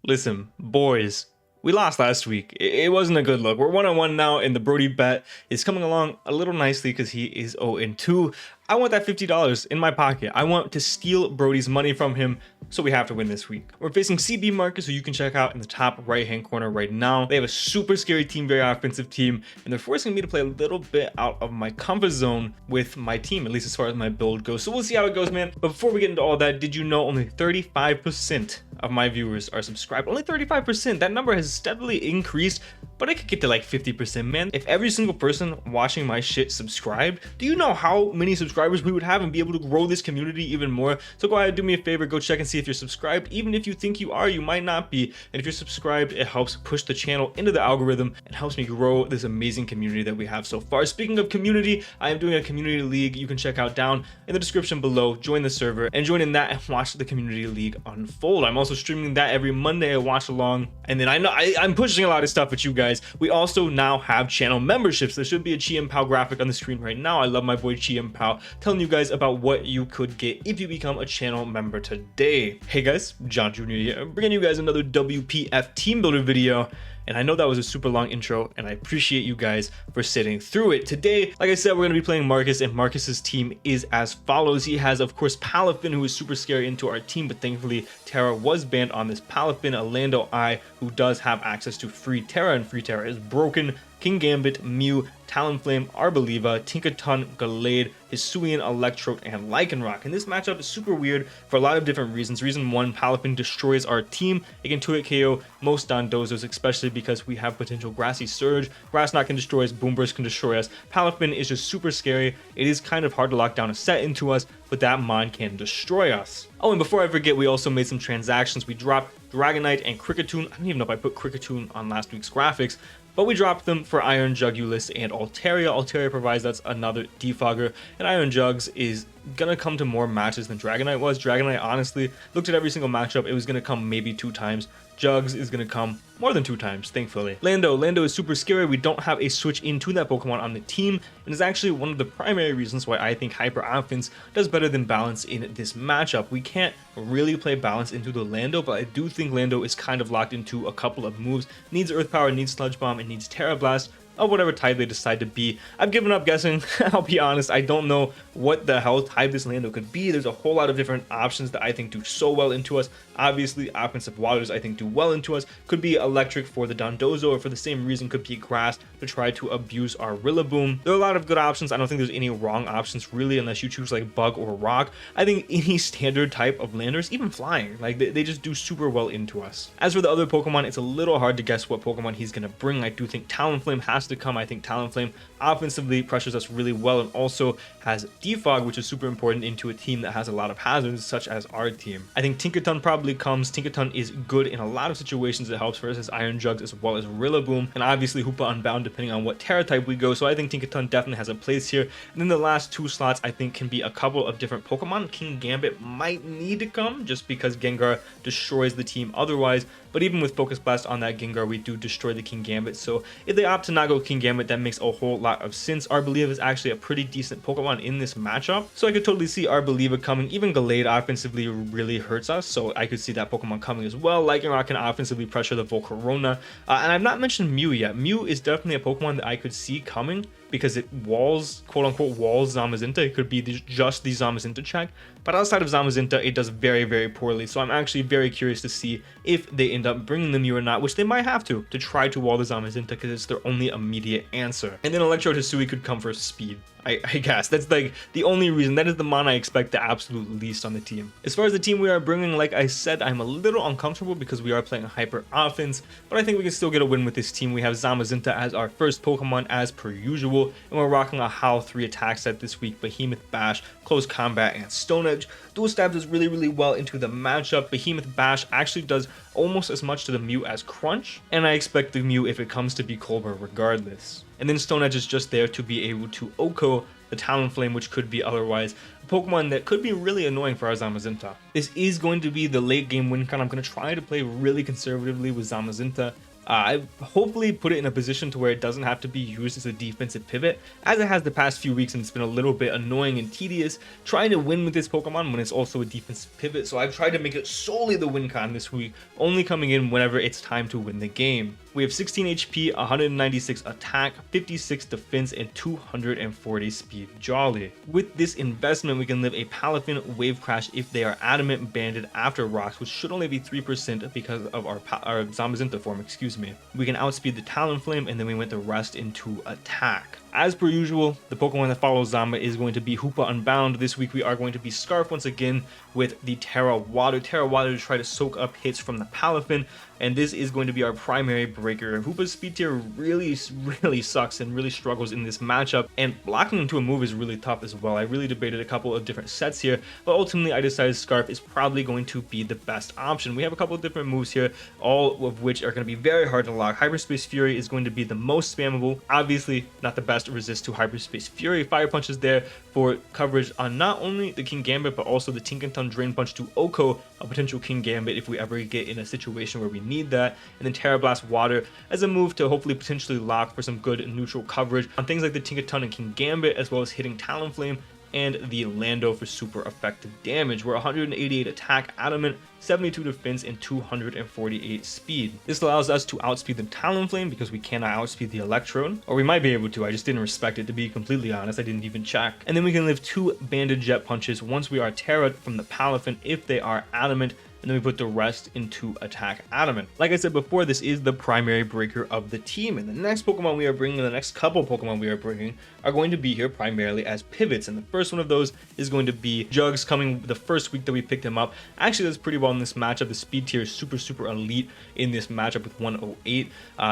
Listen, boys, we lost last week. It wasn't a good look. We're 1-1 now, and the Brody bet is coming along a little nicely because he is 0-2. I want that $50 in my pocket. I want to steal Brody's money from him, so we have to win this week. We're facing CB Marcus, who you can check out in the top right-hand corner right now. They have a super scary team, very offensive team, and they're forcing me to play a little bit out of my comfort zone with my team, at least as far as my build goes. So we'll see how it goes, man. But before we get into all that, did you know only 35% of my viewers are subscribed? Only 35%. That number has steadily increased, but I could get to like 50%, man. If every single person watching my shit subscribed, do you know how many subscribers we would have and be able to grow this community even more? So go ahead, do me a favor, go check and see if you're subscribed. Even if you think you are, you might not be. And if you're subscribed, it helps push the channel into the algorithm and helps me grow this amazing community that we have so far. Speaking of community, I am doing a community league you can check out down in the description below. Join the server and join in that and watch the community league unfold. I'm also streaming that every Monday. I watch along, and then I know I'm pushing a lot of stuff at you guys. We also now have channel memberships. There should be a Chi Pao graphic on the screen right now. I love my boy Chi Pao telling you guys about what you could get if you become a channel member today. Hey guys, John Jr. here, bringing you guys another WPF team builder video. And I know that was a super long intro, and I appreciate you guys for sitting through it. Today, like I said, we're going to be playing Marcus, and Marcus's team is as follows. He has, of course, Palafin, who is super scary into our team, but thankfully, Terra was banned on this Palafin. A Lando I, who does have access to free Terra, and free Terra is broken. Kingambit, Mew, Talonflame, Arboliva, Tinkaton, Gallade, Hisuian, Electrode, and Lycanroc. And this matchup is super weird for a lot of different reasons. Reason one, Palafin destroys our team. It can 2-hit KO most Dondozos, especially because we have potential Grassy Surge. Grass Knot can destroy us, Boomburst can destroy us. Palafin is just super scary. It is kind of hard to lock down a set into us, but that Mon can destroy us. Oh, and before I forget, we also made some transactions. We dropped Dragonite and Kricketune. I don't even know if I put Kricketune on last week's graphics, but we dropped them for Iron Jugulis and Altaria. Altaria provides us another defogger, and Iron Jugs is gonna come to more matches than Dragonite was. Dragonite, honestly, looked at every single matchup, it was gonna come maybe 2 times. Jugs is gonna come more than 2 times, thankfully. Lando is super scary. We don't have a switch into that Pokemon on the team, and is actually one of the primary reasons why I think Hyper Offense does better than Balance in this matchup. We can't really play Balance into the Lando, but I do think Lando is kind of locked into a couple of moves. Needs Earth Power, needs Sludge Bomb, and needs Terra Blast, of whatever type they decide to be. I've given up guessing. I'll be honest, I don't know what the hell type this Lando could be. There's a whole lot of different options that I think do so well into us. Obviously, offensive waters I think do well into us. Could be electric for the Dondozo, or for the same reason could be grass to try to abuse our Rillaboom. There are a lot of good options. I don't think there's any wrong options really, unless you choose like bug or rock. I think any standard type of landers, even flying, like they just do super well into us. As for the other Pokemon, it's a little hard to guess what Pokemon he's gonna bring. I do think Talonflame has to come. I think Talonflame offensively pressures us really well, and also has defog, which is super important into a team that has a lot of hazards such as our team. I think Tinkaton probably comes. Tinkaton is good in a lot of situations. It helps versus Iron Jugs as well as Rillaboom, and obviously Hoopa-Unbound depending on what Terra type we go. So I think Tinkaton definitely has a place here. And then the last 2 slots I think can be a couple of different Pokemon. Kingambit might need to come just because Gengar destroys the team otherwise, but even with Focus Blast on that Gengar, we do destroy the Kingambit. So if they opt to not go Kingambit, that makes a whole lot of sense. Arboliva is actually a pretty decent Pokemon in this matchup, so I could totally see Arboliva coming. Even Gallade offensively really hurts us, so I could see that Pokemon coming as well. Lycanroc can offensively pressure the Volcarona, and I've not mentioned Mew yet. Mew is definitely a Pokemon that I could see coming because it walls, quote-unquote walls Zamazenta. It could be just the Zamazenta check, but outside of Zamazenta, it does very, very poorly. So I'm actually very curious to see if they end up bringing the Mew or not, which they might have to try to wall the Zamazenta because it's their only immediate answer. And then Electrode Hisui could come for speed. I guess that's like the only reason. That is the mon I expect the absolute least on the team. As far as the team we are bringing, like I said, I'm a little uncomfortable because we are playing Hyper Offense, but I think we can still get a win with this team. We have Zamazenta as our first Pokemon as per usual, and we're rocking a Howl 3 attack set this week. Behemoth Bash, Close Combat, and Stone Edge. Dual Stab does really, really well into the matchup. Behemoth Bash actually does almost as much to the Mew as Crunch, and I expect the Mew, if it comes to be Colbur, regardless. And then Stone Edge is just there to be able to OHKO the Talonflame, which could be otherwise a Pokemon that could be really annoying for our Zamazenta. This is going to be the late game win con. I'm going to try to play really conservatively with Zamazenta. I hopefully put it in a position to where it doesn't have to be used as a defensive pivot, as it has the past few weeks, and it's been a little bit annoying and tedious trying to win with this Pokemon when it's also a defensive pivot. So I've tried to make it solely the win con this week, only coming in whenever it's time to win the game. We have 16 HP, 196 attack, 56 defense, and 240 speed Jolly. With this investment, we can live a Palafin Wave Crash if they are adamant banded after rocks, which should only be 3% because of our Zamazenta form, excuse me. We can outspeed the Talonflame, and then we went the rest into attack. As per usual, the Pokemon that follows Zamba is going to be Hoopa-Unbound. This week we are going to be Scarf once again with the Terra Water. Terra Water to try to soak up hits from the Palafin, and this is going to be our primary breaker. Hoopa's speed tier really sucks and really struggles in this matchup, and blocking into a move is really tough as well. I really debated a couple of different sets here, but ultimately I decided Scarf is probably going to be the best option. We have a couple of different moves here, all of which are going to be very hard to lock. Hyperspace Fury is going to be the most spammable, obviously not the best resist to Hyperspace Fury. Fire Punch is there for coverage on not only the King Gambit, but also the Tinkaton Drain Punch to Oko, a potential King Gambit if we ever get in a situation where we need that. And then Terra Blast Water as a move to hopefully potentially lock for some good neutral coverage on things like the Tinkaton and King Gambit, as well as hitting Talonflame and the Lando for super effective damage. We're 188 attack, adamant, 72 defense, and 248 speed. This allows us to outspeed the Talonflame because we cannot outspeed the Electrode, or we might be able to. I just didn't respect it, to be completely honest. I didn't even check. And then we can live 2 banded jet punches once we are Terra from the Palafin if they are adamant, and then we put the rest into attack adamant. Like I said before, this is the primary breaker of the team, and the next Pokemon we are bringing, the next couple Pokemon we are bringing, are going to be here primarily as pivots, and the first one of those is going to be Jugs, coming the first week that we picked him up. Actually, does pretty well in this matchup. The speed tier is super elite in this matchup with 108.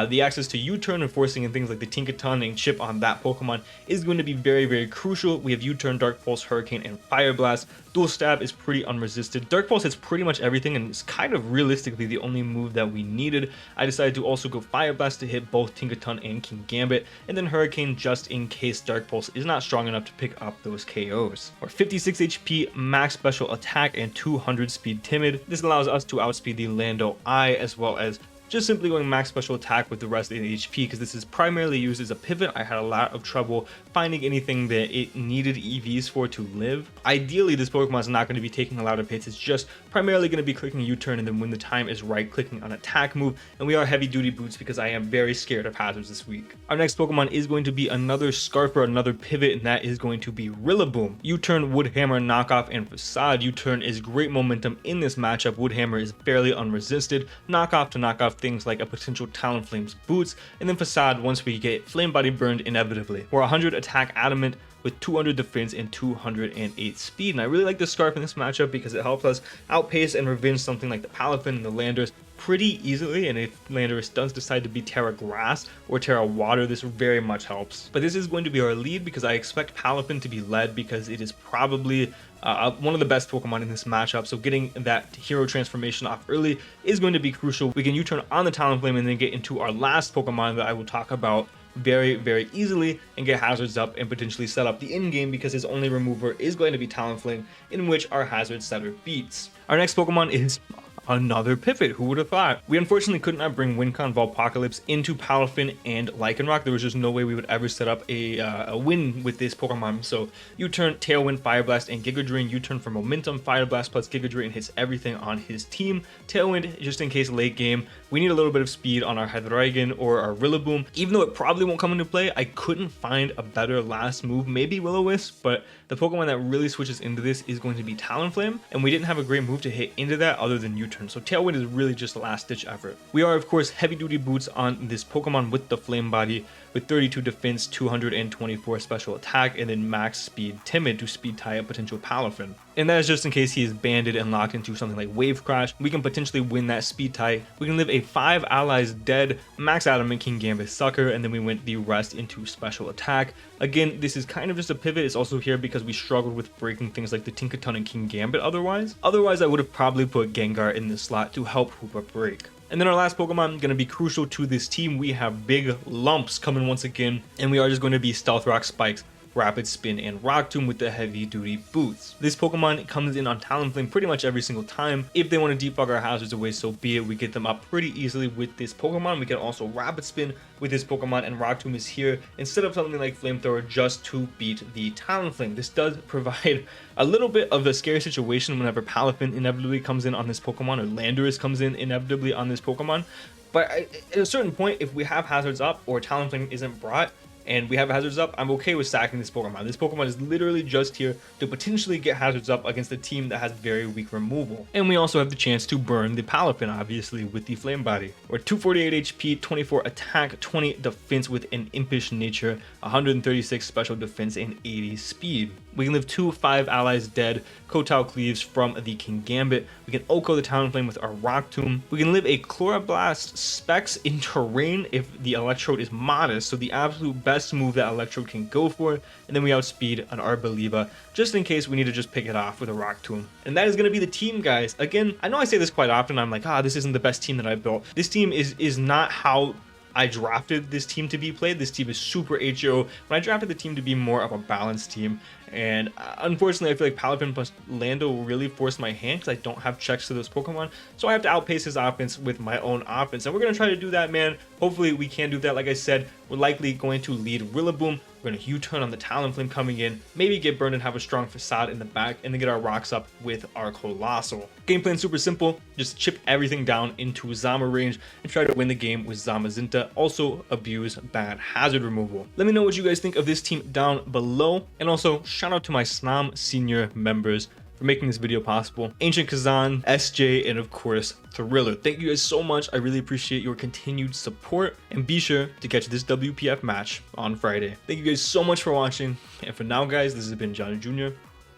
The access to U-turn and forcing and things like the Tinkaton and chip on that Pokemon is going to be very crucial. We have U-turn, Dark Pulse, Hurricane, and Fire Blast. Dual Stab is pretty unresisted. Dark Pulse hits pretty much everything, and it's kind of realistically the only move that we needed. I decided to also go Fire Blast to hit both Tinkaton and King Gambit, and then Hurricane just in case Dark Pulse is not strong enough to pick up those KOs. Or 56 HP, max special attack, and 200 speed Timid. This allows us to outspeed the Lando I, as well as just simply going max special attack with the rest of the HP, because this is primarily used as a pivot. I had a lot of trouble finding anything that it needed EVs for to live. Ideally, this Pokemon is not going to be taking a lot of hits. It's just primarily going to be clicking U-turn, and then when the time is right, clicking on attack move. And we are heavy duty boots because I am very scared of hazards this week. Our next Pokemon is going to be another Scarfer, another pivot, and that is going to be Rillaboom. U-turn, Woodhammer, knockoff, and facade. U-turn is great momentum in this matchup. Woodhammer is barely unresisted. Knockoff to knock off things like a potential Talonflame's boots, and then facade once we get flame body burned inevitably. We're 100 attack adamant with 200 defense and 208 speed, and I really like the Scarf in this matchup because it helps us outpace and revenge something like the Palafin and the Landorus pretty easily. And if Landorus does decide to be Terra Grass or Terra Water, this very much helps. But this is going to be our lead because I expect Palafin to be led because it is probably one of the best Pokemon in this matchup, so getting that hero transformation off early is going to be crucial. We can U-turn on the Talonflame and then get into our last Pokemon that I will talk about very easily and get hazards up and potentially set up the end game, because his only remover is going to be Talonflame, in which our hazard setter beats. Our next Pokemon is another pivot. Who would have thought? We unfortunately could not bring Wincon Volpocalypse into Palafin and Lycanroc. There was just no way we would ever set up a win with this Pokemon. So U-turn, Tailwind, Fire Blast, and Giga Drain. U-turn for momentum, Fire Blast plus Giga Drain hits everything on his team. Tailwind just in case late game we need a little bit of speed on our Hydreigon or our Rillaboom. Even though it probably won't come into play, I couldn't find a better last move. Maybe Will-O-Wisp, but the Pokemon that really switches into this is going to be Talonflame, and we didn't have a great move to hit into that other than U-turn. So Tailwind is really just a last ditch effort. We are of course heavy duty boots on this Pokemon with the Flame Body, with 32 defense, 224 special attack, and then max speed Timid to speed tie a potential Palafin. And that is just in case he is banded and locked into something like Wave Crash. We can potentially win that speed tie. We can live a 5 allies dead, max adamant King Gambit Sucker, and then we went the rest into special attack. Again, this is kind of just a pivot. It's also here because we struggled with breaking things like the Tinkaton and King Gambit otherwise. Otherwise, I would have probably put Gengar in this slot to help Hoopa break. And then our last Pokemon going to be crucial to this team. We have Big Lumps coming once again, and we are just going to be Stealth Rock Spikes Rapid Spin, and Rock Tomb with the heavy duty boots. This Pokemon comes in on Talonflame pretty much every single time. If they want to defog our hazards away, so be it. We get them up pretty easily with this Pokemon. We can also Rapid Spin with this Pokemon, and Rock Tomb is here instead of something like Flamethrower just to beat the Talonflame. This does provide a little bit of a scary situation whenever Palafin inevitably comes in on this Pokemon, or Landorus comes in inevitably on this Pokemon. But at a certain point, if we have hazards up or Talonflame isn't brought, and we have hazards up, I'm okay with sacking this Pokemon. This Pokemon is literally just here to potentially get hazards up against a team that has very weak removal. And we also have the chance to burn the Palafin, obviously, with the Flame Body. We're 248 HP, 24 attack, 20 defense with an impish nature, 136 special defense, and 80 speed. We can live 2 5 allies dead, Kotao Cleaves from the King Gambit. We can Oko the Talonflame with our Rock Tomb. We can live a Chloroblast Specs in terrain if the Electrode is modest, so the absolute best move that Electrode can go for. And then we outspeed an Arboliva, just in case we need to just pick it off with a Rock Tomb. And that is going to be the team, guys. Again, I know I say this quite often. I'm like, this isn't the best team that I built. This team is not how I drafted this team to be played. This team is super HO, but I drafted the team to be more of a balanced team. And unfortunately, I feel like Palafin plus Lando really forced my hand because I don't have checks to those Pokemon. So I have to outpace his offense with my own offense. And we're going to try to do that, man. Hopefully we can do that. Like I said, we're likely going to lead Rillaboom. We're going to U-turn on the Talonflame coming in, maybe get burned and have a strong facade in the back, and then get our rocks up with our Coalossal. Game plan super simple. Just chip everything down into Zama range and try to win the game with Zamazenta. Also abuse bad hazard removal. Let me know what you guys think of this team down below. And also shout out to my SNOM senior members for making this video possible. AncientKazan, SJ, and of course, Thriller. Thank you guys so much. I really appreciate your continued support. And be sure to catch this WPF match on Friday. Thank you guys so much for watching. And for now, guys, this has been Johnny Jr.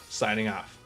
signing off.